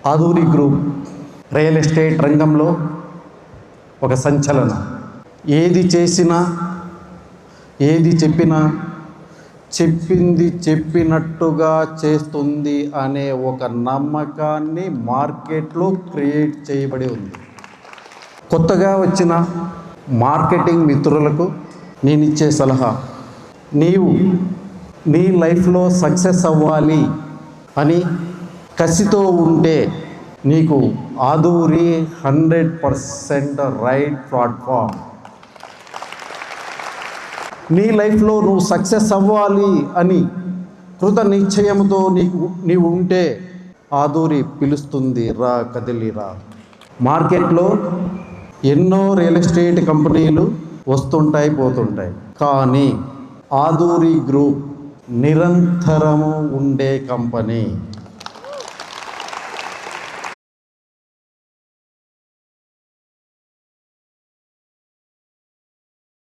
Aduri group real estate రంగంలో ఒక సంచలనం. ఏది చేసినా, ఏది చెప్పినా చెప్పింది చెప్పినట్టుగా చేస్తుంది అనే ఒక నమ్మకాన్ని మార్కెట్లో క్రియేట్ చేయబడి ఉంది. కొత్తగా వచ్చిన మార్కెటింగ్ మిత్రులకు నేను ఇచ్చే సలహా, నీవు నీ లైఫ్లో సక్సెస్ అవ్వాలి అని కసితో ఉంటే నీకు ఆదూరి 100% రైట్ ప్లాట్ఫామ్. నీ లైఫ్లో నువ్వు సక్సెస్ అవ్వాలి అని కృత నిశ్చయంతో నీవు ఉంటే ఆదూరి పిలుస్తుంది, రా కదిలిరా. మార్కెట్లో ఎన్నో రియల్ ఎస్టేట్ కంపెనీలు వస్తుంటాయి, పోతుంటాయి. కానీ ఆదూరి గ్రూప్ నిరంతరము ఉండే కంపెనీ.